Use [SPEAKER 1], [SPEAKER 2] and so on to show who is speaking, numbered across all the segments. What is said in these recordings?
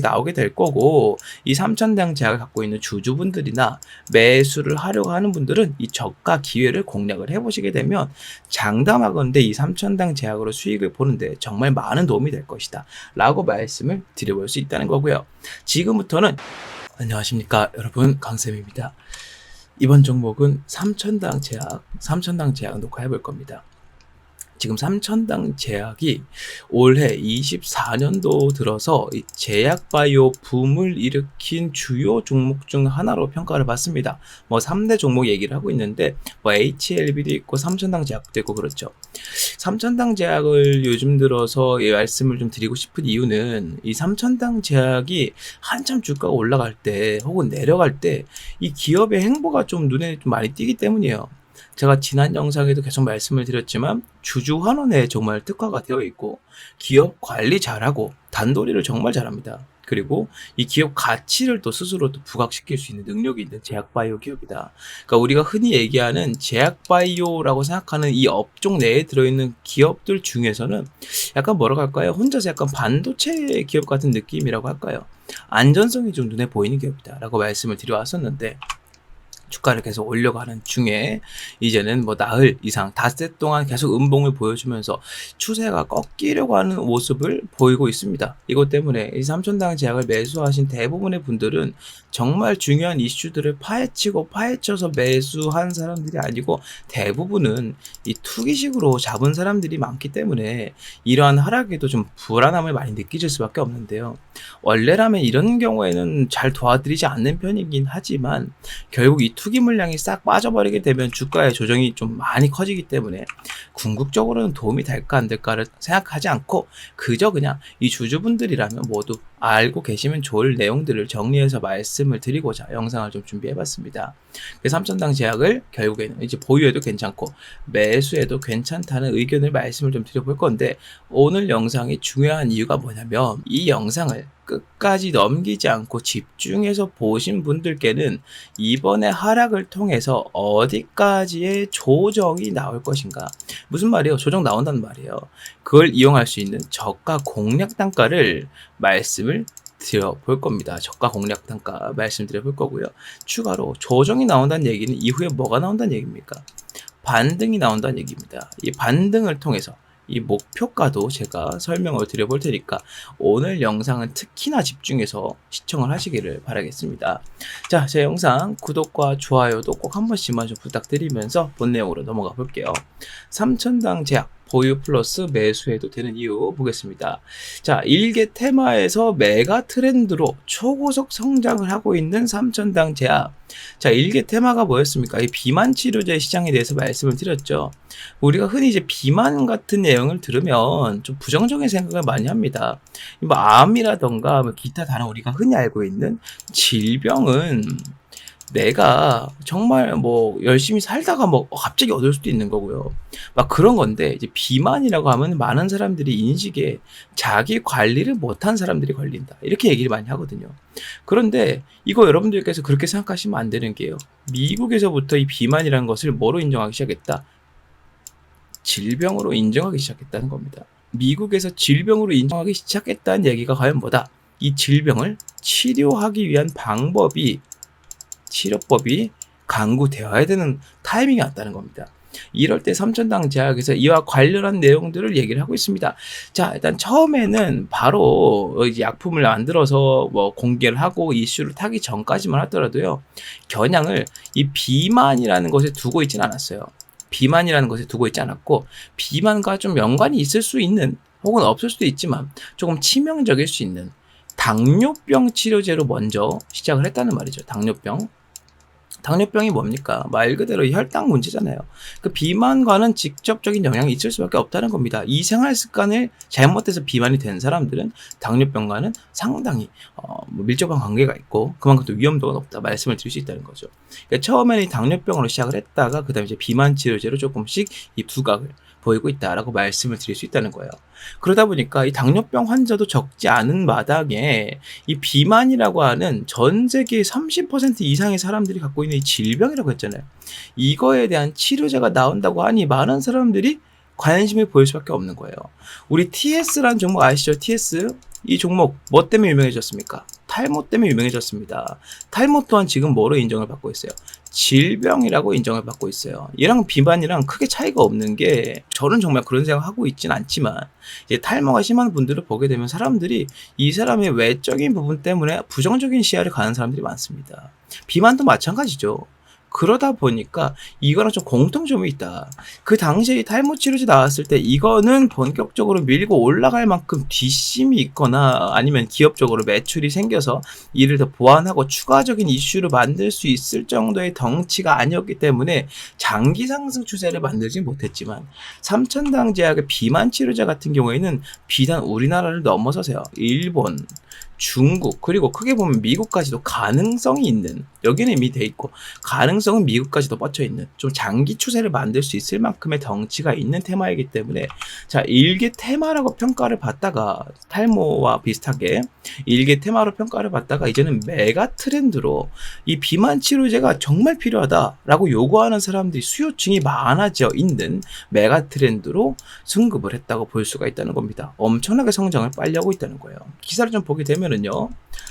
[SPEAKER 1] 나오게 될 거고, 이 삼천당 제약을 갖고 있는 주주분들이나 매수를 하려고 하는 분들은 이 저가 기회를 공략을 해보시게 되면 장담하건대 이 삼천당 제약으로 수익을 보는데 정말 많은 도움이 될 것이다 라고 말씀을 드려볼 수 있다는 거고요. 지금부터는 안녕하십니까 여러분, 강쌤입니다. 이번 종목은 삼천당 제약 녹화해 볼 겁니다. 지금 삼천당 제약이 올해 24년도 들어서 이 제약바이오 붐을 일으킨 주요 종목 중 하나로 평가를 받습니다. 3대 종목 얘기를 하고 있는데 HLB도 있고 삼천당 제약도 있고 그렇죠. 삼천당 제약을 요즘 들어서 이 말씀을 좀 드리고 싶은 이유는 이 삼천당 제약이 한참 주가가 올라갈 때 혹은 내려갈 때 이 기업의 행보가 좀 눈에 좀 많이 띄기 때문이에요. 제가 지난 영상에도 계속 말씀을 드렸지만 주주 환원에 정말 특화가 되어 있고 기업 관리 잘하고 단도리를 정말 잘합니다. 그리고 이 기업 가치를 또 스스로 또 부각시킬 수 있는 능력이 있는 제약바이오 기업이다. 그러니까 우리가 흔히 얘기하는 제약바이오라고 생각하는 이 업종 내에 들어있는 기업들 중에서는 약간 뭐라고 할까요? 혼자서 약간 반도체 기업 같은 느낌이라고 할까요? 안전성이 좀 눈에 보이는 기업이다 라고 말씀을 드려왔었는데, 주가를 계속 올려가는 중에 이제는 나흘 이상 닷새 동안 계속 음봉을 보여주면서 추세가 꺾이려고 하는 모습을 보이고 있습니다. 이것 때문에 이 삼천당 제약을 매수하신 대부분의 분들은 정말 중요한 이슈들을 파헤쳐서 매수한 사람들이 아니고 대부분은 이 투기식으로 잡은 사람들이 많기 때문에 이러한 하락에도 좀 불안함을 많이 느끼실 수밖에 없는데요. 원래라면 이런 경우에는 잘 도와드리지 않는 편이긴 하지만 결국 이 투기 물량이 싹 빠져버리게 되면 주가의 조정이 좀 많이 커지기 때문에 궁극적으로는 도움이 될까 안 될까를 생각하지 않고 그저 그냥 이 주주분들이라면 모두 알고 계시면 좋을 내용들을 정리해서 말씀을 드리고자 영상을 좀 준비해봤습니다. 삼천당 제약을 결국에는 이제 보유해도 괜찮고 매수해도 괜찮다는 의견을 말씀을 좀 드려볼 건데, 오늘 영상이 중요한 이유가 뭐냐면 이 영상을 끝까지 넘기지 않고 집중해서 보신 분들께는 이번에 하락을 통해서 어디까지의 조정이 나올 것인가, 무슨 말이에요? 조정 나온다는 말이에요. 그걸 이용할 수 있는 저가 공략 단가를 말씀을 드려볼 겁니다. 저가 공략 단가 말씀드려볼 거고요. 추가로 조정이 나온다는 얘기는 이후에 뭐가 나온다는 얘기입니까? 반등이 나온다는 얘기입니다. 이 반등을 통해서 이 목표가도 제가 설명을 드려볼 테니까 오늘 영상은 특히나 집중해서 시청을 하시기를 바라겠습니다. 자, 제 영상 구독과 좋아요도 꼭 한 번씩만 좀 부탁드리면서 본 내용으로 넘어가 볼게요. 삼천당 제약 보유 플러스 매수해도 되는 이유 보겠습니다. 자, 일개 테마에서 메가 트렌드로 초고속 성장을 하고 있는 삼천당 제약. 자, 일개 테마가 뭐였습니까? 이 비만 치료제 시장에 대해서 말씀을 드렸죠. 우리가 흔히 이제 비만 같은 내용을 들으면 좀 부정적인 생각을 많이 합니다. 암이라던가 기타 다른 우리가 흔히 알고 있는 질병은 내가 정말 열심히 살다가 갑자기 얻을 수도 있는 거고요. 그런 건데, 이제 비만이라고 하면 많은 사람들이 인식에 자기 관리를 못한 사람들이 걸린다, 이렇게 얘기를 많이 하거든요. 그런데 이거 여러분들께서 그렇게 생각하시면 안 되는 게요. 미국에서부터 이 비만이라는 것을 뭐로 인정하기 시작했다? 질병으로 인정하기 시작했다는 겁니다. 미국에서 질병으로 인정하기 시작했다는 얘기가 과연 뭐다? 이 질병을 치료하기 위한 치료법이 강구되어야 되는 타이밍이 왔다는 겁니다. 이럴 때 삼천당 제약에서 이와 관련한 내용들을 얘기를 하고 있습니다. 자, 일단 처음에는 바로 이제 약품을 만들어서 공개를 하고 이슈를 타기 전까지만 하더라도요, 겨냥을 이 비만이라는 것에 두고 있진 않았어요. 비만이라는 것에 두고 있지 않았고, 비만과 좀 연관이 있을 수 있는 혹은 없을 수도 있지만 조금 치명적일 수 있는 당뇨병 치료제로 먼저 시작을 했다는 말이죠. 당뇨병이 뭡니까? 말 그대로 혈당 문제잖아요. 그 비만과는 직접적인 영향이 있을 수밖에 없다는 겁니다. 이 생활 습관을 잘못해서 비만이 된 사람들은 당뇨병과는 상당히 밀접한 관계가 있고 그만큼 또 위험도가 높다 말씀을 드릴 수 있다는 거죠. 그러니까 처음에는 이 당뇨병으로 시작을 했다가 그다음에 이제 비만 치료제로 조금씩 이 두각을 보이고 있다라고 말씀을 드릴 수 있다는 거예요. 그러다 보니까 이 당뇨병 환자도 적지 않은 마당에 이 비만이라고 하는 전 세계 30% 이상의 사람들이 갖고 있는 이 질병이라고 했잖아요. 이거에 대한 치료제가 나온다고 하니 많은 사람들이 관심을 보일 수밖에 없는 거예요. 우리 TS라는 종목 아시죠? TS. 이 종목 뭐 때문에 유명해졌습니까? 탈모 때문에 유명해졌습니다. 탈모 또한 지금 뭐로 인정을 받고 있어요? 질병이라고 인정을 받고 있어요. 얘랑 비만이랑 크게 차이가 없는 게, 저는 정말 그런 생각하고 있진 않지만, 이제 탈모가 심한 분들을 보게 되면 사람들이 이 사람의 외적인 부분 때문에 부정적인 시야를 가는 사람들이 많습니다. 비만도 마찬가지죠. 그러다 보니까 이거랑 좀 공통점이 있다. 그 당시에 탈모 치료제 나왔을 때 이거는 본격적으로 밀고 올라갈 만큼 뒷심이 있거나 아니면 기업적으로 매출이 생겨서 이를 더 보완하고 추가적인 이슈를 만들 수 있을 정도의 덩치가 아니었기 때문에 장기 상승 추세를 만들지 못했지만, 삼천당 제약의 비만 치료제 같은 경우에는 비단 우리나라를 넘어서서요, 일본, 중국, 그리고 크게 보면 미국까지도 가능성이 있는, 여기는 이미 돼 있고 가능성은 미국까지도 뻗쳐 있는 좀 장기 추세를 만들 수 있을 만큼의 덩치가 있는 테마이기 때문에, 자, 일개 테마라고 평가를 받다가, 탈모와 비슷하게 일개 테마로 평가를 받다가 이제는 메가 트렌드로 이 비만 치료제가 정말 필요하다라고 요구하는 사람들이, 수요층이 많아져 있는 메가 트렌드로 승급을 했다고 볼 수가 있다는 겁니다. 엄청나게 성장을 빨리 하고 있다는 거예요. 기사를 좀 보게 되면은요,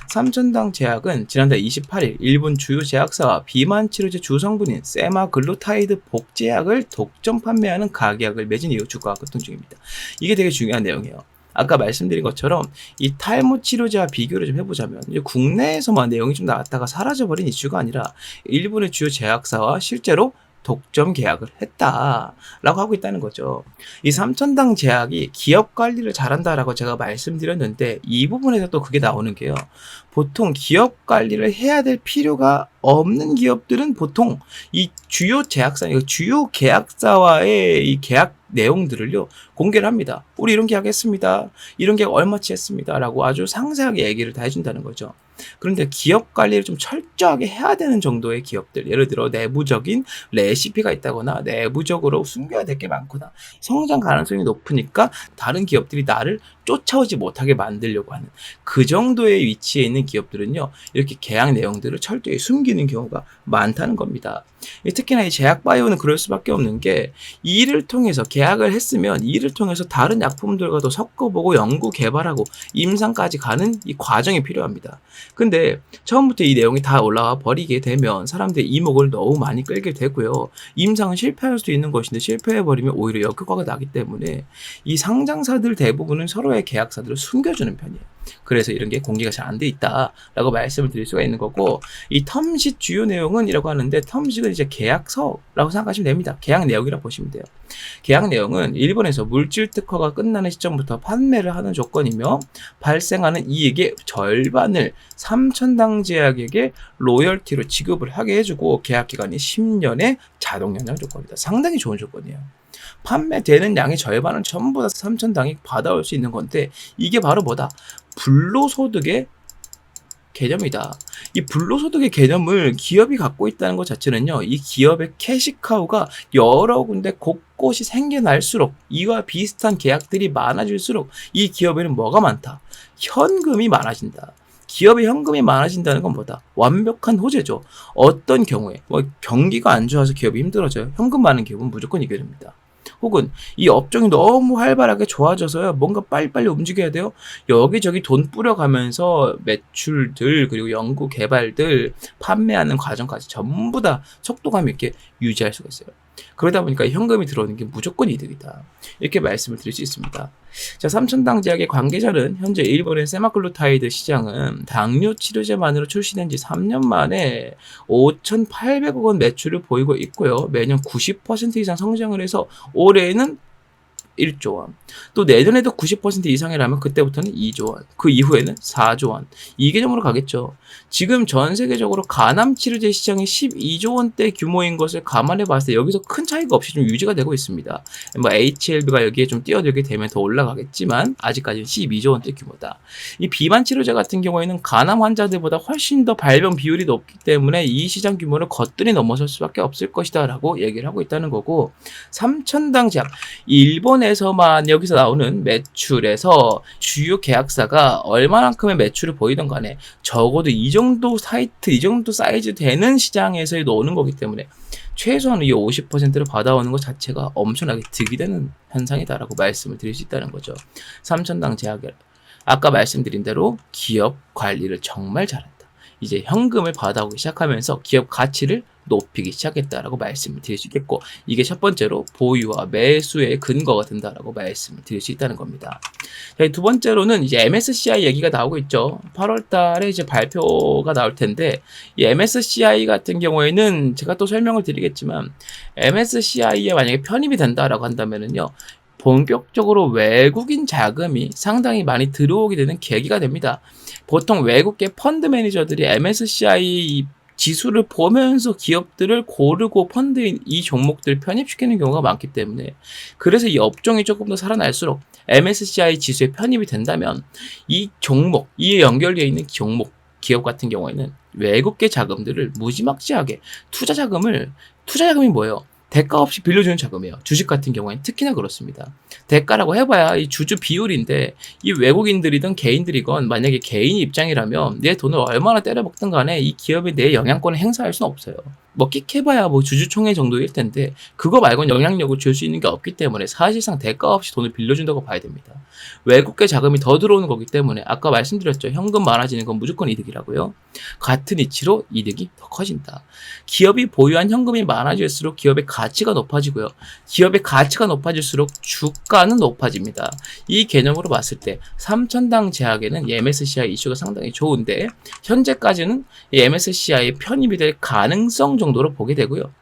[SPEAKER 1] 삼천당 제약은 지난달 28일 일본 주요 제약사와 비만 치료제 주성분인 세마글루타이드 복제약을 독점 판매하는 가계약을 맺은 이후 주가가 급등 중입니다. 이게 되게 중요한 내용이에요. 아까 말씀드린 것처럼 이 탈모 치료제와 비교를 좀 해보자면, 이제 국내에서만 내용이 좀 나왔다가 사라져버린 이슈가 아니라 일본의 주요 제약사와 실제로 독점 계약을 했다라고 하고 있다는 거죠. 이 삼천당 제약이 기업 관리를 잘한다라고 제가 말씀드렸는데, 이 부분에서 또 그게 나오는 게요, 보통 기업 관리를 해야 될 필요가 없는 기업들은 보통 이 주요 제약사, 주요 계약사와의 이 계약 내용들을요 공개를 합니다. 우리 이런 계약했습니다, 이런 계약 얼마치 했습니다 라고 아주 상세하게 얘기를 다 해준다는 거죠. 그런데 기업 관리를 좀 철저하게 해야 되는 정도의 기업들, 예를 들어 내부적인 레시피가 있다거나 내부적으로 숨겨야 될 게 많거나 성장 가능성이 높으니까 다른 기업들이 나를 쫓아오지 못하게 만들려고 하는 그 정도의 위치에 있는 기업들은요, 이렇게 계약 내용들을 철저히 숨기는 경우가 많다는 겁니다. 특히나 이 제약바이오는 그럴 수밖에 없는 게, 이를 통해서 계약을 했으면 이를 통해서 다른 약품들과도 섞어보고 연구 개발하고 임상까지 가는 이 과정이 필요합니다. 근데 처음부터 이 내용이 다 올라와 버리게 되면 사람들의 이목을 너무 많이 끌게 되고요, 임상은 실패할 수도 있는 것인데 실패해버리면 오히려 역효과가 나기 때문에 이 상장사들 대부분은 서로의 계약사들을 숨겨주는 편이에요. 그래서 이런 게 공개가 잘 안 돼 있다라고 말씀을 드릴 수가 있는 거고, 이 텀식 주요 내용은 이라고 하는데, 텀식은 이제 계약서라고 생각하시면 됩니다. 계약 내용이라고 보시면 돼요. 계약 내용은 일본에서 물질 특허가 끝나는 시점부터 판매를 하는 조건이며, 발생하는 이익의 절반을 삼천당 제약에게 로열티로 지급을 하게 해주고, 계약 기간이 10년의 자동 연장 조건입니다. 상당히 좋은 조건이에요. 판매되는 양의 절반은 전부 다 삼천당이 받아올 수 있는 건데, 이게 바로 뭐다? 불로소득의 개념이다. 이 불로소득의 개념을 기업이 갖고 있다는 것 자체는요, 이 기업의 캐시카우가 여러 군데 곳곳이 생겨날수록, 이와 비슷한 계약들이 많아질수록 이 기업에는 뭐가 많다? 현금이 많아진다. 기업의 현금이 많아진다는 건 뭐다? 완벽한 호재죠. 어떤 경우에 경기가 안 좋아서 기업이 힘들어져요, 현금 많은 기업은 무조건 이겨야 됩니다. 혹은 이 업종이 너무 활발하게 좋아져서요, 뭔가 빨리빨리 움직여야 돼요. 여기저기 돈 뿌려가면서 매출들, 그리고 연구 개발들, 판매하는 과정까지 전부 다 속도감 있게 유지할 수가 있어요. 그러다 보니까 현금이 들어오는 게 무조건 이득이다, 이렇게 말씀을 드릴 수 있습니다. 자, 삼천당 제약의 관계자는 현재 일본의 세마글루타이드 시장은 당뇨 치료제만으로 출시된 지 3년 만에 5,800억 원 매출을 보이고 있고요, 매년 90% 이상 성장을 해서 올해는 1조 원, 또 내년에도 90% 이상이라면 그때부터는 2조 원, 그 이후에는 4조 원, 이 개념으로 가겠죠. 지금 전 세계적으로 간암 치료제 시장이 12조 원대 규모인 것을 감안해 봤을 때 여기서 큰 차이가 없이 좀 유지가 되고 있습니다. HLB가 여기에 좀 뛰어들게 되면 더 올라가겠지만 아직까지는 12조 원대 규모다. 이 비만 치료제 같은 경우에는 간암 환자들보다 훨씬 더 발병 비율이 높기 때문에 이 시장 규모를 거뜬히 넘어설 수밖에 없을 것이다 라고 얘기를 하고 있다는 거고, 삼천당 제약, 일본에서만 여기서 나오는 매출에서 주요 계약사가 얼마만큼의 매출을 보이던 간에 적어도 이 정도 사이트, 이 정도 사이즈 되는 시장에서 노는 거기 때문에 최소한 이 50%를 받아오는 것 자체가 엄청나게 득이 되는 현상이다라고 말씀을 드릴 수 있다는 거죠. 삼천당 제약에 아까 말씀드린 대로 기업 관리를 정말 잘한다. 이제 현금을 받아오기 시작하면서 기업 가치를 높이기 시작했다라고 말씀을 드릴 수 있겠고, 이게 첫 번째로 보유와 매수의 근거가 된다라고 말씀을 드릴 수 있다는 겁니다. 자, 두 번째로는 이제 MSCI 얘기가 나오고 있죠. 8월 달에 이제 발표가 나올 텐데, 이 MSCI 같은 경우에는 제가 또 설명을 드리겠지만, MSCI에 만약에 편입이 된다라고 한다면은요, 본격적으로 외국인 자금이 상당히 많이 들어오게 되는 계기가 됩니다. 보통 외국계 펀드 매니저들이 MSCI 지수를 보면서 기업들을 고르고 펀드인 이 종목들을 편입시키는 경우가 많기 때문에, 그래서 이 업종이 조금 더 살아날수록 MSCI 지수에 편입이 된다면 이 종목, 이에 연결되어 있는 종목, 기업 같은 경우에는 외국계 자금들을 무지막지하게 투자자금이 뭐예요? 대가 없이 빌려주는 자금이에요. 주식 같은 경우에는 특히나 그렇습니다. 대가라고 해봐야 이 주주 비율인데, 이 외국인들이든 개인들이건 만약에 개인 입장이라면 내 돈을 얼마나 때려먹든 간에 이 기업에 내 영향권을 행사할 수는 없어요. 뭐 끽해봐야 뭐 주주총회 정도일 텐데 그거 말고는 영향력을 줄 수 있는 게 없기 때문에 사실상 대가 없이 돈을 빌려준다고 봐야 됩니다. 외국계 자금이 더 들어오는 거기 때문에 아까 말씀드렸죠. 현금 많아지는 건 무조건 이득이라고요. 같은 이치로 이득이 더 커진다. 기업이 보유한 현금이 많아질수록 기업의 가치가 높아지고요. 기업의 가치가 높아질수록 주가는 높아집니다. 이 개념으로 봤을 때 3천당 제약에는 MSCI 이슈가 상당히 좋은데, 현재까지는 MSCI에 편입이 될 가능성 정도로 보게 되고요.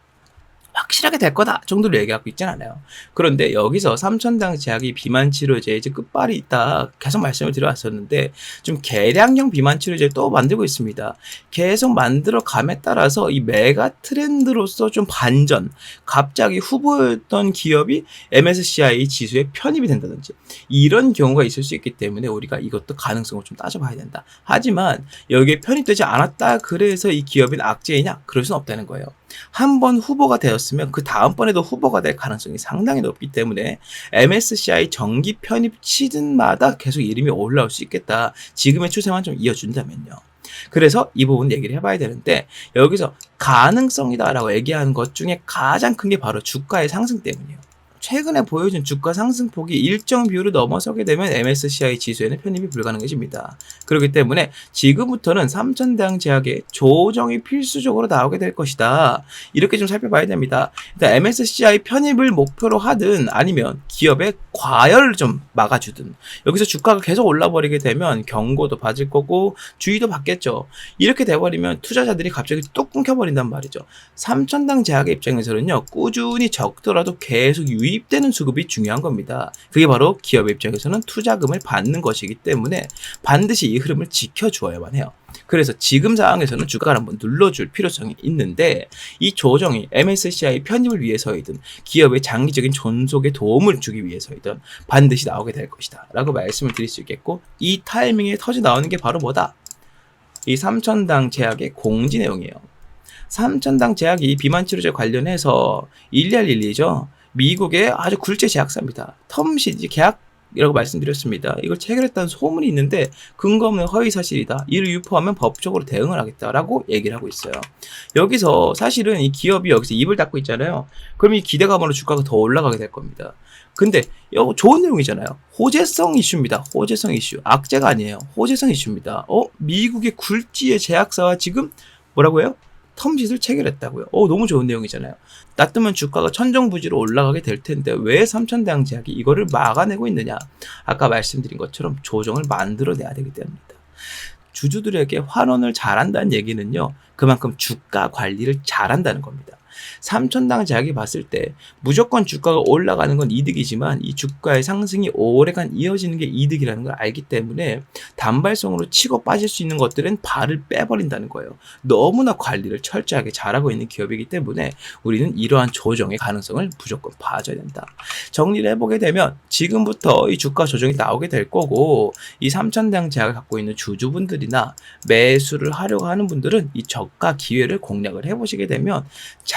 [SPEAKER 1] 확실하게 될 거다 정도로 얘기하고 있진 않아요. 그런데 여기서 3천당 제약이 비만 치료제 이제 끝발이 있다 계속 말씀을 드려왔었는데, 좀 개량형 비만 치료제 또 만들고 있습니다. 계속 만들어 감에 따라서 이 메가 트렌드로서 좀 반전, 갑자기 후보였던 기업이 MSCI 지수에 편입이 된다든지 이런 경우가 있을 수 있기 때문에 우리가 이것도 가능성을 좀 따져봐야 된다. 하지만 여기에 편입되지 않았다 그래서 이 기업은 악재이냐? 그럴 수는 없다는 거예요. 한 번 후보가 되었으면 그 다음번에도 후보가 될 가능성이 상당히 높기 때문에 MSCI 정기 편입 시즌마다 계속 이름이 올라올 수 있겠다. 지금의 추세만 좀 이어준다면요. 그래서 이 부분 얘기를 해봐야 되는데, 여기서 가능성이다라고 얘기하는 것 중에 가장 큰 게 바로 주가의 상승 때문이에요. 최근에 보여준 주가 상승폭이 일정 비율을 넘어서게 되면 MSCI 지수에는 편입이 불가능해집니다. 그렇기 때문에 지금부터는 3천당 제약에 조정이 필수적으로 나오게 될 것이다. 이렇게 좀 살펴봐야 됩니다. 일단 MSCI 편입을 목표로 하든 아니면 기업의 과열을 좀 막아주든, 여기서 주가가 계속 올라버리게 되면 경고도 받을 거고 주의도 받겠죠. 이렇게 돼버리면 투자자들이 갑자기 뚝 끊겨버린단 말이죠. 3천당 제약의 입장에서는요, 꾸준히 적더라도 계속 유입되는 수급이 중요한 겁니다. 그게 바로 기업의 입장에서는 투자금을 받는 것이기 때문에 반드시 이 흐름을 지켜주어야만 해요. 그래서 지금 상황에서는 주가를 한번 눌러줄 필요성이 있는데, 이 조정이 MSCI 편입을 위해서이든 기업의 장기적인 존속에 도움을 주기 위해서이든 반드시 나오게 될 것이다 라고 말씀을 드릴 수 있겠고, 이 타이밍에 터져 나오는 게 바로 뭐다? 이 3천당 제약의 공지 내용이에요. 3천당 제약이 비만 치료제 관련해서 121죠. 미국의 아주 굴제 제약사입니다. 텀시디 계약이라고 말씀드렸습니다. 이걸 체결했다는 소문이 있는데 근거 없는 허위 사실이다. 이를 유포하면 법적으로 대응을 하겠다라고 얘기를 하고 있어요. 여기서 사실은 이 기업이 여기서 입을 닫고 있잖아요. 그럼 이 기대감으로 주가가 더 올라가게 될 겁니다. 근데 이거 좋은 내용이잖아요. 호재성 이슈입니다. 호재성 이슈. 악재가 아니에요. 호재성 이슈입니다. 미국의 굴지의 제약사와 지금 뭐라고 해요? 텀짓을 체결했다고요. 너무 좋은 내용이잖아요. 놔두면 주가가 천정부지로 올라가게 될 텐데 왜 3천당 제약이 이거를 막아내고 있느냐? 아까 말씀드린 것처럼 조정을 만들어내야 되기 때문입니다. 주주들에게 환원을 잘한다는 얘기는요, 그만큼 주가 관리를 잘한다는 겁니다. 3천당 제약이 봤을 때 무조건 주가가 올라가는 건 이득이지만 이 주가의 상승이 오래간 이어지는 게 이득이라는 걸 알기 때문에 단발성으로 치고 빠질 수 있는 것들은 발을 빼버린다는 거예요. 너무나 관리를 철저하게 잘하고 있는 기업이기 때문에 우리는 이러한 조정의 가능성을 무조건 봐줘야 된다. 정리를 해보게 되면 지금부터 이 주가 조정이 나오게 될 거고, 이 3천당 제약을 갖고 있는 주주분들이나 매수를 하려고 하는 분들은 이 저가 기회를 공략을 해보시게 되면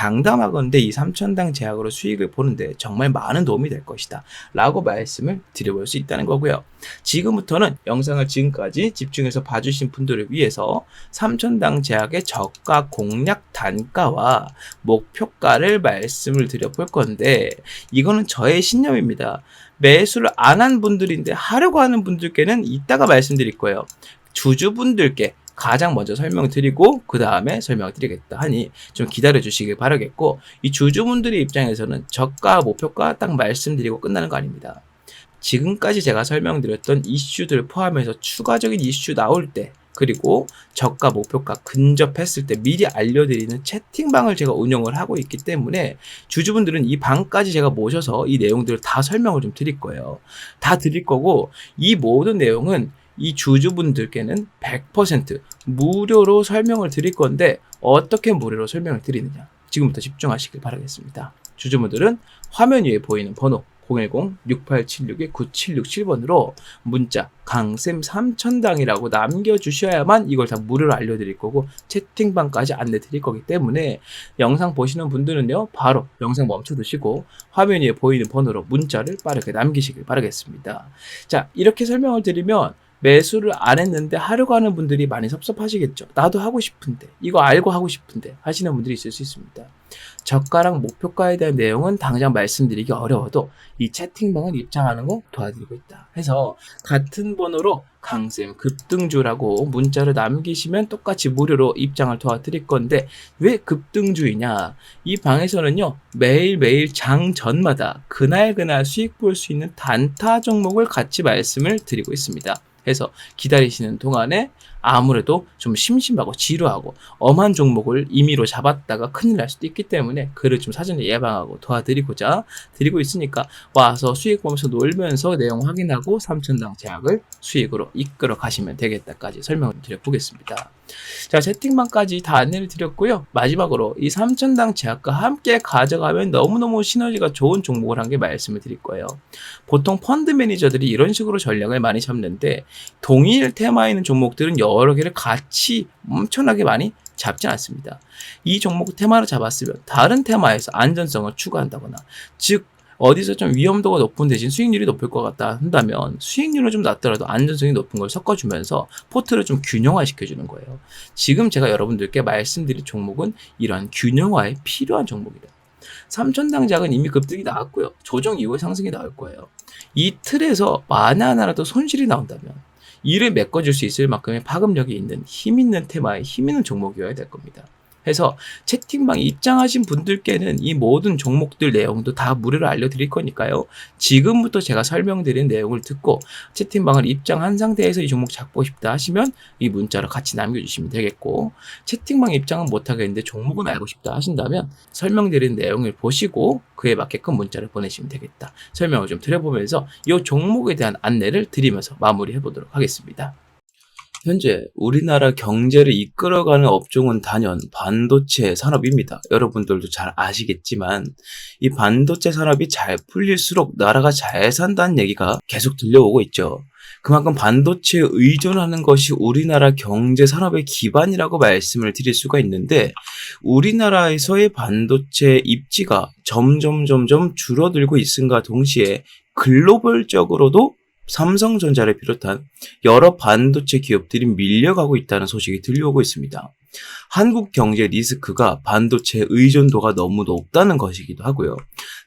[SPEAKER 1] 장담하건대 이 3천당 제약으로 수익을 보는데 정말 많은 도움이 될 것이다 라고 말씀을 드려볼 수 있다는 거고요. 지금부터는 영상을 지금까지 집중해서 봐주신 분들을 위해서 3천당 제약의 저가 공략 단가와 목표가를 말씀을 드려볼 건데, 이거는 저의 신념입니다. 매수를 안 한 분들인데 하려고 하는 분들께는 이따가 말씀드릴 거예요. 주주분들께 가장 먼저 설명드리고 그 다음에 설명드리겠다 하니 좀 기다려 주시길 바라겠고, 이 주주분들의 입장에서는 저가 목표가 딱 말씀드리고 끝나는 거 아닙니다. 지금까지 제가 설명드렸던 이슈들 포함해서 추가적인 이슈 나올 때, 그리고 저가 목표가 근접했을 때 미리 알려드리는 채팅방을 제가 운영을 하고 있기 때문에 주주분들은 이 방까지 제가 모셔서 이 내용들을 다 설명을 좀 드릴 거예요. 다 드릴 거고, 이 모든 내용은 이 주주분들께는 100% 무료로 설명을 드릴 건데, 어떻게 무료로 설명을 드리느냐, 지금부터 집중하시길 바라겠습니다. 주주분들은 화면 위에 보이는 번호 010-6876-9767번으로 문자 강쌤 3천당이라고 남겨주셔야만 이걸 다 무료로 알려드릴 거고 채팅방까지 안내 드릴 거기 때문에, 영상 보시는 분들은요 바로 영상 멈춰두시고 화면 위에 보이는 번호로 문자를 빠르게 남기시길 바라겠습니다. 자, 이렇게 설명을 드리면 매수를 안 했는데 하려고 하는 분들이 많이 섭섭하시겠죠. 나도 하고 싶은데, 이거 알고 하고 싶은데 하시는 분들이 있을 수 있습니다. 저가랑 목표가에 대한 내용은 당장 말씀드리기 어려워도 이 채팅방을 입장하는 거 도와드리고 있다 해서 같은 번호로 강쌤 급등주라고 문자를 남기시면 똑같이 무료로 입장을 도와드릴 건데, 왜 급등주이냐, 이 방에서는요 매일매일 장 전마다 그날 수익 볼 수 있는 단타 종목을 같이 말씀을 드리고 있습니다. 해서 기다리시는 동안에 아무래도 좀 심심하고 지루하고 엄한 종목을 임의로 잡았다가 큰일 날 수도 있기 때문에 그를 좀 사전에 예방하고 도와드리고자 드리고 있으니까 와서 수익 보면서 놀면서 내용 확인하고 3천당 제약을 수익으로 이끌어 가시면 되겠다까지 설명을 드려보겠습니다. 자, 채팅방까지 다 안내를 드렸고요. 마지막으로 이 3천당 제약과 함께 가져가면 너무너무 시너지가 좋은 종목을 한 개 말씀을 드릴 거예요. 보통 펀드 매니저들이 이런 식으로 전략을 많이 잡는데, 동일 테마에 있는 종목들은 여러 개를 같이 엄청나게 많이 잡지 않습니다. 이 종목 테마를 잡았으면 다른 테마에서 안전성을 추구한다거나, 즉 어디서 좀 위험도가 높은 대신 수익률이 높을 것 같다 한다면 수익률은 좀 낮더라도 안전성이 높은 걸 섞어주면서 포트를 좀 균형화 시켜주는 거예요. 지금 제가 여러분들께 말씀드릴 종목은 이러한 균형화에 필요한 종목이다. 3천당 제약은 이미 급등이 나왔고요. 조정 이후에 상승이 나올 거예요. 이 틀에서 만에 하나라도 손실이 나온다면 이를 메꿔줄 수 있을 만큼의 파급력이 있는 힘 있는 테마에 힘 있는 종목이어야 될 겁니다. 해서 채팅방에 입장하신 분들께는 이 모든 종목들 내용도 다 무료로 알려드릴 거니까요. 지금부터 제가 설명드린 내용을 듣고 채팅방을 입장한 상태에서 이 종목 잡고 싶다 하시면 이 문자로 같이 남겨주시면 되겠고, 채팅방 입장은 못하겠는데 종목은 알고 싶다 하신다면 설명드린 내용을 보시고 그에 맞게끔 문자를 보내시면 되겠다. 설명을 좀 드려보면서 이 종목에 대한 안내를 드리면서 마무리해 보도록 하겠습니다. 현재 우리나라 경제를 이끌어가는 업종은 단연 반도체 산업입니다. 여러분들도 잘 아시겠지만 이 반도체 산업이 잘 풀릴수록 나라가 잘 산다는 얘기가 계속 들려오고 있죠. 그만큼 반도체에 의존하는 것이 우리나라 경제 산업의 기반이라고 말씀을 드릴 수가 있는데, 우리나라에서의 반도체 입지가 점점 줄어들고 있음과 동시에 글로벌적으로도 삼성전자를 비롯한 여러 반도체 기업들이 밀려가고 있다는 소식이 들려오고 있습니다. 한국 경제 리스크가 반도체 의존도가 너무 높다는 것이기도 하고요.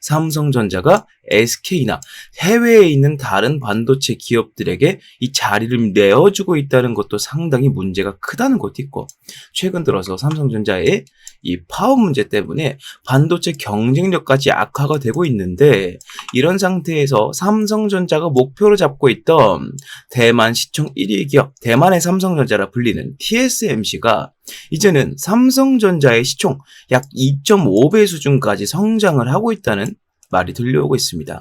[SPEAKER 1] 삼성전자가 SK나 해외에 있는 다른 반도체 기업들에게 이 자리를 내어주고 있다는 것도 상당히 문제가 크다는 것도 있고, 최근 들어서 삼성전자의 이 파업 문제 때문에 반도체 경쟁력까지 악화가 되고 있는데, 이런 상태에서 삼성전자가 목표로 잡고 있던 대만 시총 1위 기업, 대만의 삼성전자라 불리는 TSMC가 이제는 삼성전자의 시총 약 2.5배 수준까지 성장을 하고 있다는 말이 들려오고 있습니다.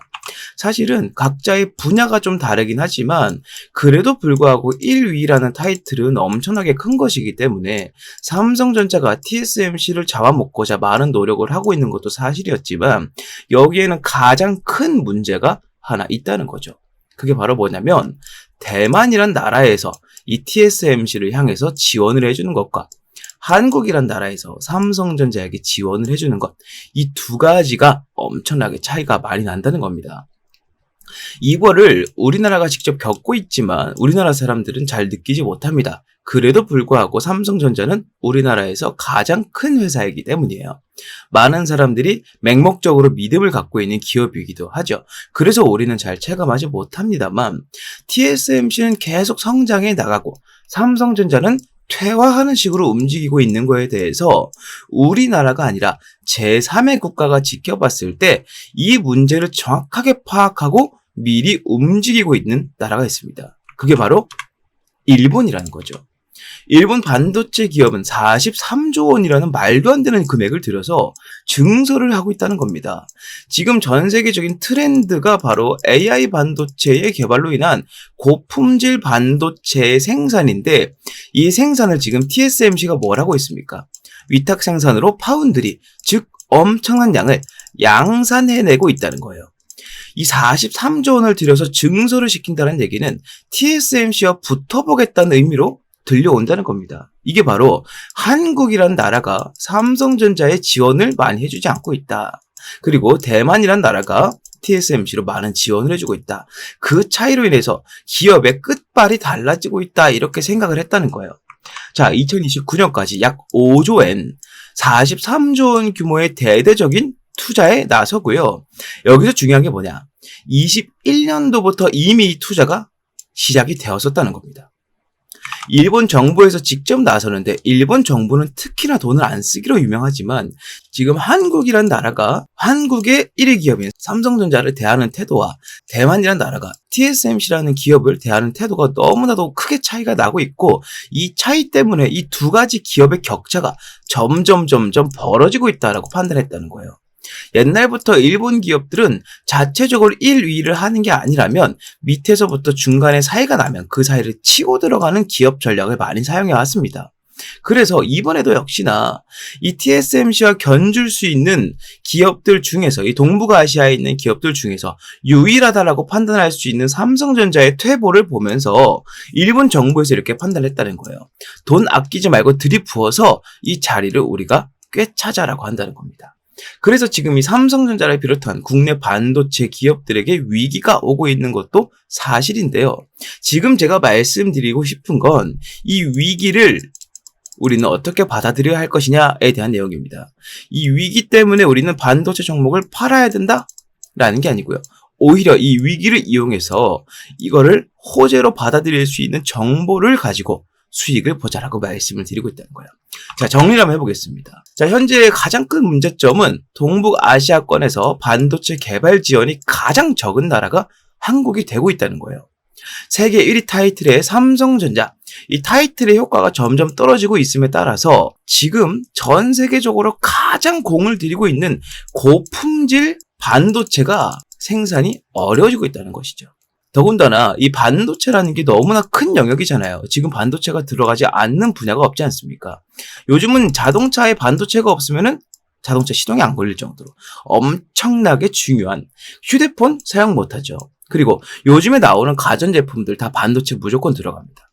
[SPEAKER 1] 사실은 각자의 분야가 좀 다르긴 하지만 그래도 불구하고 1위라는 타이틀은 엄청나게 큰 것이기 때문에 삼성전자가 TSMC를 잡아먹고자 많은 노력을 하고 있는 것도 사실이었지만, 여기에는 가장 큰 문제가 하나 있다는 거죠. 그게 바로 뭐냐면, 대만이란 나라에서 이 TSMC를 향해서 지원을 해주는 것과 한국이란 나라에서 삼성전자에게 지원을 해주는 것, 이 두 가지가 엄청나게 차이가 많이 난다는 겁니다. 이거를 우리나라가 직접 겪고 있지만 우리나라 사람들은 잘 느끼지 못합니다. 그래도 불구하고 삼성전자는 우리나라에서 가장 큰 회사이기 때문이에요. 많은 사람들이 맹목적으로 믿음을 갖고 있는 기업이기도 하죠. 그래서 우리는 잘 체감하지 못합니다만 TSMC는 계속 성장해 나가고 삼성전자는 퇴화하는 식으로 움직이고 있는 거에 대해서 우리나라가 아니라 제3의 국가가 지켜봤을 때 이 문제를 정확하게 파악하고 미리 움직이고 있는 나라가 있습니다. 그게 바로 일본이라는 거죠. 일본 반도체 기업은 43조 원이라는 말도 안 되는 금액을 들여서 증설을 하고 있다는 겁니다. 지금 전 세계적인 트렌드가 바로 AI 반도체의 개발로 인한 고품질 반도체 생산인데 이 생산을 지금 TSMC가 뭘 하고 있습니까? 위탁 생산으로 파운드리, 즉 엄청난 양을 양산해내고 있다는 거예요. 이 43조 원을 들여서 증설을 시킨다는 얘기는 TSMC와 붙어보겠다는 의미로 들려온다는 겁니다. 이게 바로 한국이란 나라가 삼성전자에 지원을 많이 해주지 않고 있다. 그리고 대만이란 나라가 TSMC로 많은 지원을 해주고 있다. 그 차이로 인해서 기업의 끝발이 달라지고 있다. 이렇게 생각을 했다는 거예요. 자, 2029년까지 약 5조엔 43조 원 규모의 대대적인 투자에 나서고요. 여기서 중요한 게 뭐냐? 21년도부터 이미 이 투자가 시작이 되었었다는 겁니다. 일본 정부에서 직접 나서는데 일본 정부는 특히나 돈을 안 쓰기로 유명하지만 지금 한국이란 나라가 한국의 1위 기업인 삼성전자를 대하는 태도와 대만이란 나라가 TSMC라는 기업을 대하는 태도가 너무나도 크게 차이가 나고 있고 이 차이 때문에 이 두 가지 기업의 격차가 점점 벌어지고 있다라고 판단했다는 거예요. 옛날부터 일본 기업들은 자체적으로 1위를 하는 게 아니라면 밑에서부터 중간에 사이가 나면 그 사이를 치고 들어가는 기업 전략을 많이 사용해 왔습니다. 그래서 이번에도 역시나 이 TSMC와 견줄 수 있는 기업들 중에서 이 동북아시아에 있는 기업들 중에서 유일하다라고 판단할 수 있는 삼성전자의 퇴보를 보면서 일본 정부에서 이렇게 판단했다는 거예요. 돈 아끼지 말고 들이부어서 이 자리를 우리가 꿰차자라고 한다는 겁니다. 그래서 지금 이 삼성전자를 비롯한 국내 반도체 기업들에게 위기가 오고 있는 것도 사실인데요. 지금 제가 말씀드리고 싶은 건 이 위기를 우리는 어떻게 받아들여야 할 것이냐에 대한 내용입니다. 이 위기 때문에 우리는 반도체 종목을 팔아야 된다라는 게 아니고요. 오히려 이 위기를 이용해서 이거를 호재로 받아들일 수 있는 정보를 가지고 수익을 보자라고 말씀을 드리고 있다는 거예요. 자, 정리를 한번 해보겠습니다. 자, 현재 가장 큰 문제점은 동북아시아권에서 반도체 개발 지원이 가장 적은 나라가 한국이 되고 있다는 거예요. 세계 1위 타이틀의 삼성전자, 이 타이틀의 효과가 점점 떨어지고 있음에 따라서 지금 전 세계적으로 가장 공을 들이고 있는 고품질 반도체가 생산이 어려워지고 있다는 것이죠. 더군다나 이 반도체라는 게 너무나 큰 영역이잖아요. 지금 반도체가 들어가지 않는 분야가 없지 않습니까? 요즘은 자동차에 반도체가 없으면은 자동차 시동이 안 걸릴 정도로 엄청나게 중요한 휴대폰 사용 못하죠. 그리고 요즘에 나오는 가전제품들 다 반도체 무조건 들어갑니다.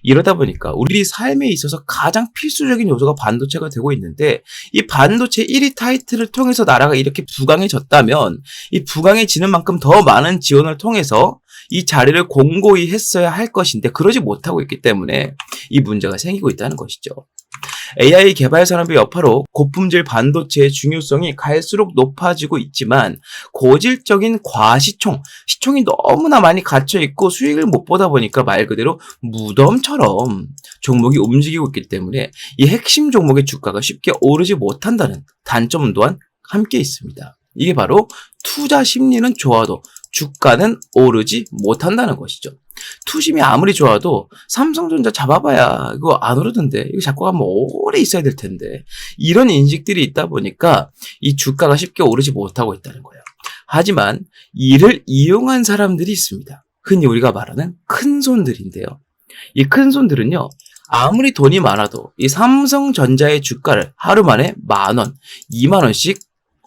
[SPEAKER 1] 이러다 보니까 우리 삶에 있어서 가장 필수적인 요소가 반도체가 되고 있는데 이 반도체 1위 타이틀을 통해서 나라가 이렇게 부강해졌다면 이 부강해지는 만큼 더 많은 지원을 통해서 이 자리를 공고히 했어야 할 것인데 그러지 못하고 있기 때문에 이 문제가 생기고 있다는 것이죠. AI 개발 산업의 여파로 고품질 반도체의 중요성이 갈수록 높아지고 있지만 고질적인 시총이 너무나 많이 갇혀있고 수익을 못 보다 보니까 말 그대로 무덤처럼 종목이 움직이고 있기 때문에 이 핵심 종목의 주가가 쉽게 오르지 못한다는 단점 또한 함께 있습니다. 이게 바로 투자 심리는 좋아도 주가는 오르지 못한다는 것이죠. 투심이 아무리 좋아도 삼성전자 잡아봐야 이거 안 오르던데 이거 잡고 가면 오래 있어야 될 텐데 이런 인식들이 있다 보니까 이 주가가 쉽게 오르지 못하고 있다는 거예요. 하지만 이를 이용한 사람들이 있습니다. 흔히 우리가 말하는 큰손들인데요. 이 큰손들은요. 아무리 돈이 많아도 이 삼성전자의 주가를 하루 만에 10,000원, 20,000원씩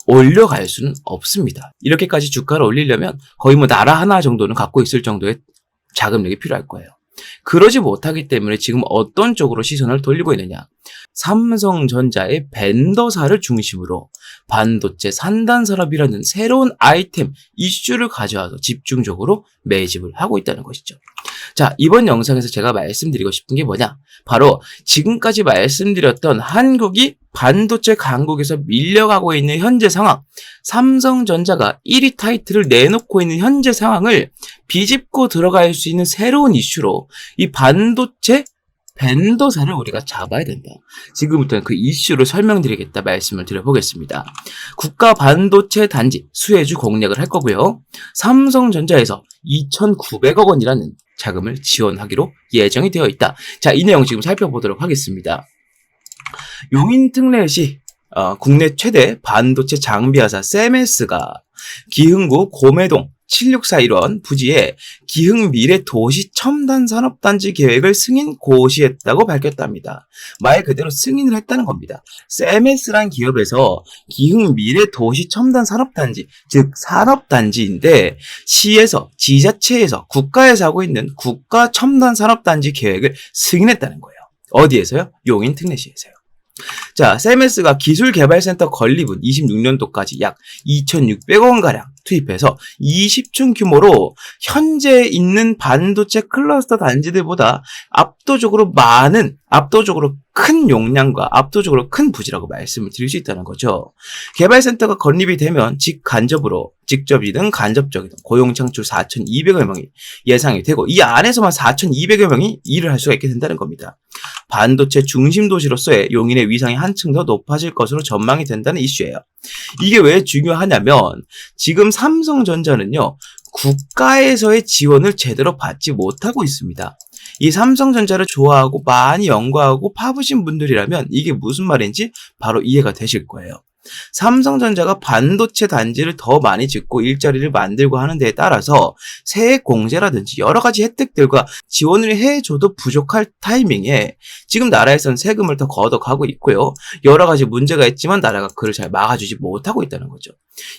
[SPEAKER 1] 올려갈 수는 없습니다. 이렇게까지 주가를 올리려면 거의 나라 하나 정도는 갖고 있을 정도의 자금력이 필요할 거예요. 그러지 못하기 때문에 지금 어떤 쪽으로 시선을 돌리고 있느냐. 삼성전자의 벤더사를 중심으로 반도체 산단 산업이라는 새로운 아이템, 이슈를 가져와서 집중적으로 매집을 하고 있다는 것이죠. 자, 이번 영상에서 제가 말씀드리고 싶은 게 뭐냐? 바로 지금까지 말씀드렸던 한국이 반도체 강국에서 밀려가고 있는 현재 상황, 삼성전자가 1위 타이틀을 내놓고 있는 현재 상황을 비집고 들어갈 수 있는 새로운 이슈로 이 반도체 벤더사를 우리가 잡아야 된다. 지금부터는 그 이슈를 설명드리겠다 말씀을 드려보겠습니다. 국가 반도체 단지 수혜주 공략을 할 거고요. 삼성전자에서 2,900억 원이라는 자금을 지원하기로 예정이 되어 있다. 자, 이 내용 지금 살펴보도록 하겠습니다. 용인특례시 국내 최대 반도체 장비회사 세메스가 기흥구 고매동 7641원 부지에 기흥미래 도시 첨단 산업단지 계획을 승인 고시했다고 밝혔답니다. 말 그대로 승인을 했다는 겁니다. 세메스란 기업에서 기흥미래 도시 첨단 산업단지, 즉 산업단지인데 시에서, 지자체에서, 국가에서 하고 있는 국가 첨단 산업단지 계획을 승인했다는 거예요. 어디에서요? 용인특례시에서요. 자, 세메스가 기술개발센터 건립은 26년도까지 약 2,600원가량 투입해서 20층 규모로 현재 있는 반도체 클러스터 단지들보다 압도적으로 큰 용량과 압도적으로 큰 부지라고 말씀을 드릴 수 있다는 거죠. 개발센터가 건립이 되면 직접이든 간접적이든 고용 창출 4,200여 명이 예상이 되고 이 안에서만 4,200여 명이 일을 할 수가 있게 된다는 겁니다. 반도체 중심 도시로서의 용인의 위상이 한층 더 높아질 것으로 전망이 된다는 이슈예요. 이게 왜 중요하냐면 지금 삼성전자는요, 국가에서의 지원을 제대로 받지 못하고 있습니다. 이 삼성전자를 좋아하고 많이 연구하고 파보신 분들이라면 이게 무슨 말인지 바로 이해가 되실 거예요. 삼성전자가 반도체 단지를 더 많이 짓고 일자리를 만들고 하는 데에 따라서 세액 공제라든지 여러 가지 혜택들과 지원을 해줘도 부족할 타이밍에 지금 나라에서는 세금을 더 걷어가고 있고요. 여러 가지 문제가 있지만 나라가 그를 잘 막아주지 못하고 있다는 거죠.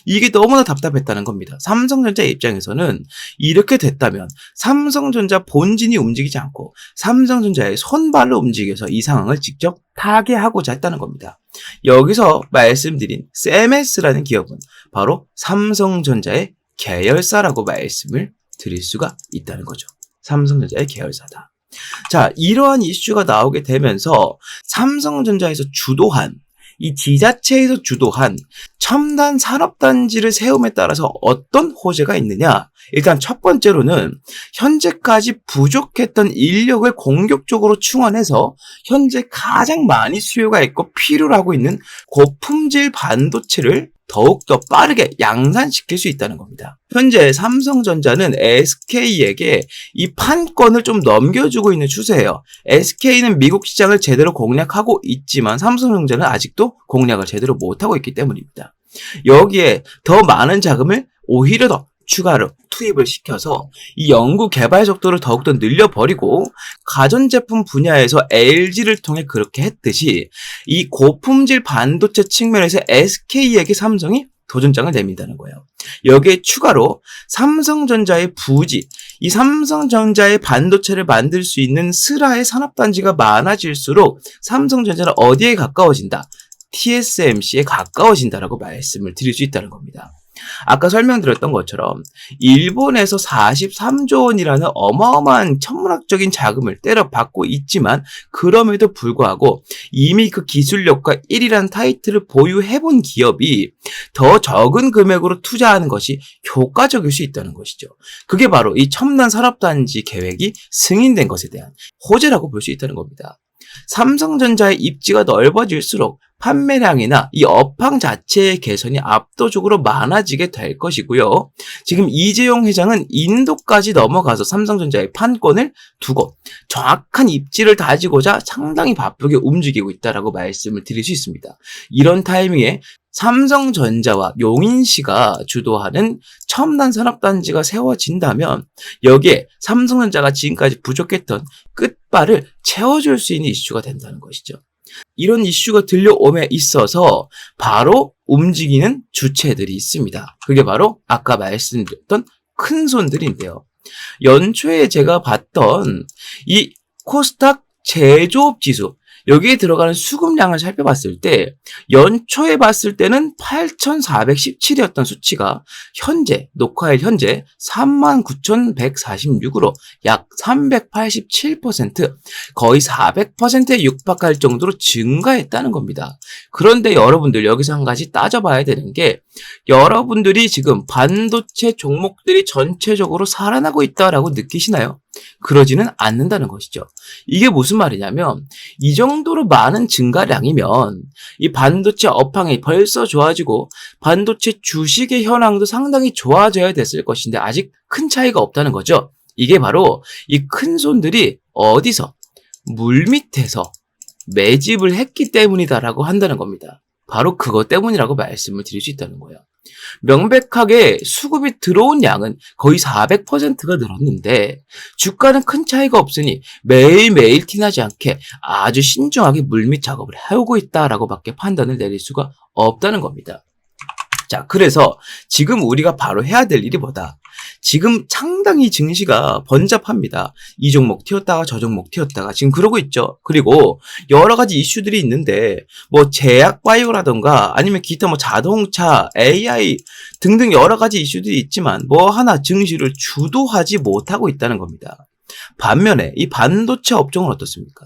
[SPEAKER 1] 이게 너무나 답답했다는 겁니다. 삼성전자 입장에서는 이렇게 됐다면 삼성전자 본진이 움직이지 않고 삼성전자의 손발로 움직여서 이 상황을 직접 타개하고자 했다는 겁니다. 여기서 말씀드린 세메스라는 기업은 바로 삼성전자의 계열사라고 말씀을 드릴 수가 있다는 거죠. 삼성전자의 계열사다. 자, 이러한 이슈가 나오게 되면서 삼성전자에서 주도한 이 지자체에서 주도한 첨단 산업단지를 세움에 따라서 어떤 호재가 있느냐? 일단 첫 번째로는 현재까지 부족했던 인력을 공격적으로 충원해서 현재 가장 많이 수요가 있고 필요로 하고 있는 고품질 반도체를 더욱더 빠르게 양산시킬 수 있다는 겁니다. 현재 삼성전자는 SK에게 이 판권을 좀 넘겨주고 있는 추세예요. SK는 미국 시장을 제대로 공략하고 있지만 삼성전자는 아직도 공략을 제대로 못하고 있기 때문입니다. 여기에 더 많은 자금을 오히려 더 추가로 투입을 시켜서 이 연구 개발 속도를 더욱더 늘려버리고 가전제품 분야에서 LG를 통해 그렇게 했듯이 이 고품질 반도체 측면에서 SK에게 삼성이 도전장을 내민다는 거예요. 여기에 추가로 삼성전자의 부지, 이 삼성전자의 반도체를 만들 수 있는 슬하의 산업단지가 많아질수록 삼성전자는 어디에 가까워진다? TSMC에 가까워진다라고 말씀을 드릴 수 있다는 겁니다. 아까 설명드렸던 것처럼 일본에서 43조 원이라는 어마어마한 천문학적인 자금을 때려받고 있지만 그럼에도 불구하고 이미 그 기술력과 1위라는 타이틀을 보유해본 기업이 더 적은 금액으로 투자하는 것이 효과적일 수 있다는 것이죠. 그게 바로 이 첨단 산업단지 계획이 승인된 것에 대한 호재라고 볼 수 있다는 겁니다. 삼성전자의 입지가 넓어질수록 판매량이나 이 업황 자체의 개선이 압도적으로 많아지게 될 것이고요. 지금 이재용 회장은 인도까지 넘어가서 삼성전자의 판권을 두고 정확한 입지를 다지고자 상당히 바쁘게 움직이고 있다라고 말씀을 드릴 수 있습니다. 이런 타이밍에 삼성전자와 용인시가 주도하는 첨단 산업단지가 세워진다면 여기에 삼성전자가 지금까지 부족했던 끝발을 채워줄 수 있는 이슈가 된다는 것이죠. 이런 이슈가 들려옴에 있어서 바로 움직이는 주체들이 있습니다. 그게 바로 아까 말씀드렸던 큰 손들인데요. 연초에 제가 봤던 이 코스닥 제조업 지수, 여기에 들어가는 수급량을 살펴봤을 때 연초에 봤을 때는 8,417이었던 수치가 현재 녹화일 현재 39,146으로 약 387% 거의 400%에 육박할 정도로 증가했다는 겁니다. 그런데 여러분들 여기서 한 가지 따져봐야 되는 게, 여러분들이 지금 반도체 종목들이 전체적으로 살아나고 있다라고 느끼시나요? 그러지는 않는다는 것이죠. 이게 무슨 말이냐면, 이 정도로 많은 증가량이면 이 반도체 업황이 벌써 좋아지고 반도체 주식의 현황도 상당히 좋아져야 됐을 것인데 아직 큰 차이가 없다는 거죠. 이게 바로 이 큰 손들이 어디서? 물밑에서 매집을 했기 때문이다라고 한다는 겁니다. 바로 그것 때문이라고 말씀을 드릴 수 있다는 거예요. 명백하게 수급이 들어온 양은 거의 400%가 늘었는데 주가는 큰 차이가 없으니 매일매일 티나지 않게 아주 신중하게 물밑 작업을 해오고 있다라고 밖에 판단을 내릴 수가 없다는 겁니다. 자, 그래서 지금 우리가 바로 해야 될 일이 뭐다? 지금 상당히 증시가 번잡합니다. 이 종목 튀었다가 저 종목 튀었다가 지금 그러고 있죠. 그리고 여러 가지 이슈들이 있는데 뭐 제약 바이오라던가 아니면 기타 뭐 자동차, AI 등등 여러 가지 이슈들이 있지만 뭐 하나 증시를 주도하지 못하고 있다는 겁니다. 반면에 이 반도체 업종은 어떻습니까?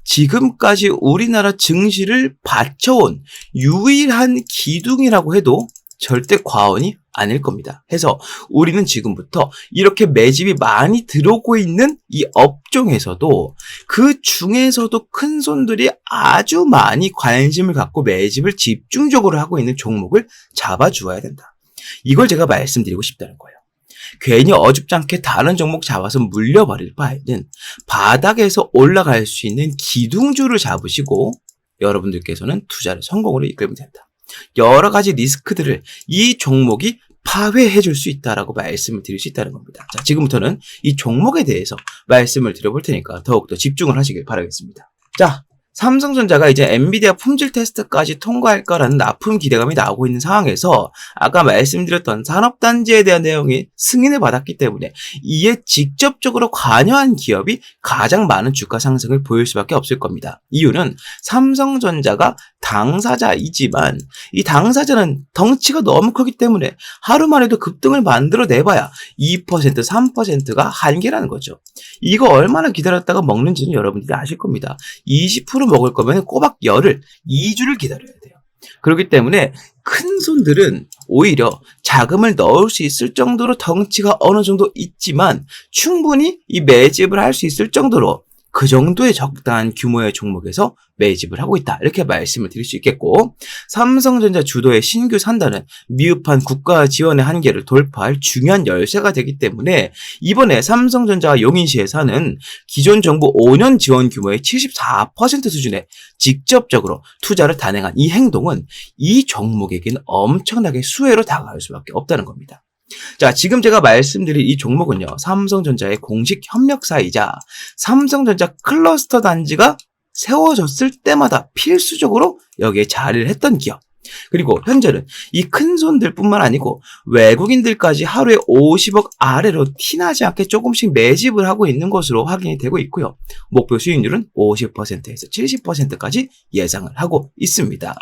[SPEAKER 1] 지금까지 우리나라 증시를 받쳐온 유일한 기둥이라고 해도 절대 과언이 아닐 겁니다. 해서 우리는 지금부터 이렇게 매집이 많이 들어오고 있는 이 업종에서도 그 중에서도 큰 손들이 아주 많이 관심을 갖고 매집을 집중적으로 하고 있는 종목을 잡아주어야 된다. 이걸 제가 말씀드리고 싶다는 거예요. 괜히 어줍지 않게 다른 종목 잡아서 물려버릴 바에는 바닥에서 올라갈 수 있는 기둥주를 잡으시고 여러분들께서는 투자를 성공으로 이끌면 된다. 여러 가지 리스크들을 이 종목이 파회해 줄 수 있다라고 말씀을 드릴 수 있다는 겁니다. 자, 지금부터는 이 종목에 대해서 말씀을 드려볼 테니까 더욱더 집중을 하시길 바라겠습니다. 자, 삼성전자가 이제 엔비디아 품질 테스트까지 통과할 거라는 나품 기대감이 나오고 있는 상황에서 아까 말씀드렸던 산업단지에 대한 내용이 승인을 받았기 때문에 이에 직접적으로 관여한 기업이 가장 많은 주가 상승을 보일 수밖에 없을 겁니다. 이유는 삼성전자가 당사자이지만 이 당사자는 덩치가 너무 크기 때문에 하루만 해도 급등을 만들어내봐야 2%, 3%가 한계라는 거죠. 이거 얼마나 기다렸다가 먹는지는 여러분들이 아실 겁니다. 20% 먹을 거면 꼬박 열흘, 2주를 기다려야 돼요. 그렇기 때문에 큰 손들은 오히려 자금을 넣을 수 있을 정도로 덩치가 어느 정도 있지만 충분히 이 매집을 할 수 있을 정도로 그 정도의 적당한 규모의 종목에서 매집을 하고 있다. 이렇게 말씀을 드릴 수 있겠고, 삼성전자 주도의 신규 산단은 미흡한 국가 지원의 한계를 돌파할 중요한 열쇠가 되기 때문에 이번에 삼성전자와 용인시에서는 기존 정부 5년 지원 규모의 74% 수준에 직접적으로 투자를 단행한 이 행동은 이 종목에게는 엄청나게 수혜로 다가갈 수밖에 없다는 겁니다. 자, 지금 제가 말씀드린 이 종목은요, 삼성전자의 공식 협력사이자 삼성전자 클러스터 단지가 세워졌을 때마다 필수적으로 여기에 자리를 했던 기업. 그리고 현재는 이 큰 손들 뿐만 아니고 외국인들까지 하루에 50억 아래로 티나지 않게 조금씩 매집을 하고 있는 것으로 확인이 되고 있고요. 목표 수익률은 50%에서 70%까지 예상을 하고 있습니다.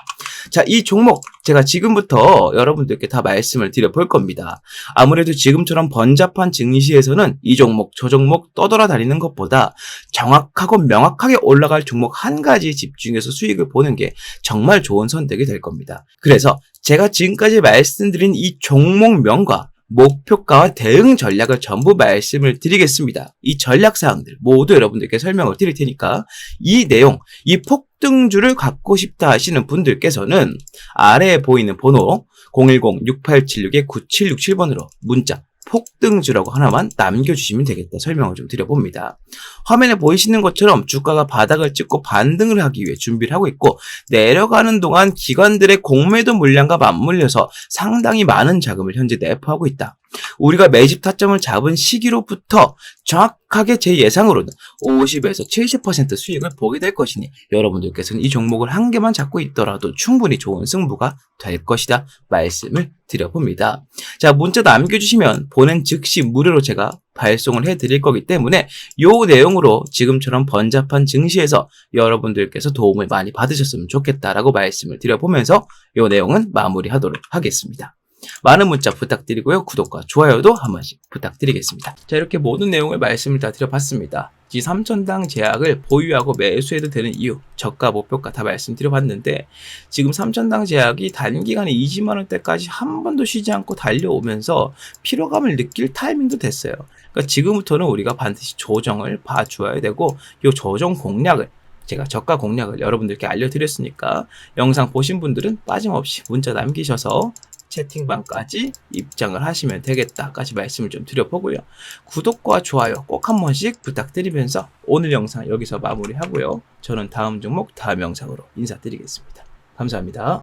[SPEAKER 1] 자, 이 종목 제가 지금부터 여러분들께 다 말씀을 드려볼 겁니다. 아무래도 지금처럼 번잡한 증시에서는 이 종목 저 종목 떠돌아다니는 것보다 정확하고 명확하게 올라갈 종목 한 가지에 집중해서 수익을 보는 게 정말 좋은 선택이 될 겁니다. 그래서 제가 지금까지 말씀드린 이 종목명과 목표가와 대응 전략을 전부 말씀을 드리겠습니다. 이 전략사항들 모두 여러분들께 설명을 드릴 테니까 이 내용, 이 폭등주를 갖고 싶다 하시는 분들께서는 아래에 보이는 번호 010-6876-9767번으로 문자 폭등주라고 하나만 남겨주시면 되겠다 설명을 좀 드려봅니다. 화면에 보이시는 것처럼 주가가 바닥을 찍고 반등을 하기 위해 준비를 하고 있고 내려가는 동안 기관들의 공매도 물량과 맞물려서 상당히 많은 자금을 현재 내포하고 있다. 우리가 매집 타점을 잡은 시기로부터 정확하게 제 예상으로는 50에서 70% 수익을 보게 될 것이니 여러분들께서는 이 종목을 한 개만 잡고 있더라도 충분히 좋은 승부가 될 것이다 말씀을 드려봅니다. 자, 문자 남겨주시면 보낸 즉시 무료로 제가 발송을 해드릴 거기 때문에 요 내용으로 지금처럼 번잡한 증시에서 여러분들께서 도움을 많이 받으셨으면 좋겠다라고 말씀을 드려보면서 요 내용은 마무리하도록 하겠습니다. 많은 문자 부탁드리고요. 구독과 좋아요도 한 번씩 부탁드리겠습니다. 자, 이렇게 모든 내용을 말씀을 다 드려봤습니다. 이 3천당 제약을 보유하고 매수해도 되는 이유, 저가 목표가 다 말씀드려봤는데 지금 3천당 제약이 단기간에 20만 원대까지 한 번도 쉬지 않고 달려오면서 피로감을 느낄 타이밍도 됐어요. 그러니까 지금부터는 우리가 반드시 조정을 봐주어야 되고 이 조정 공략을 제가 저가 공략을 여러분들께 알려드렸으니까 영상 보신 분들은 빠짐없이 문자 남기셔서 채팅방까지 입장을 하시면 되겠다까지 말씀을 좀 드려보고요. 구독과 좋아요 꼭 한 번씩 부탁드리면서 오늘 영상 여기서 마무리하고요. 저는 다음 종목 다음 영상으로 인사드리겠습니다. 감사합니다.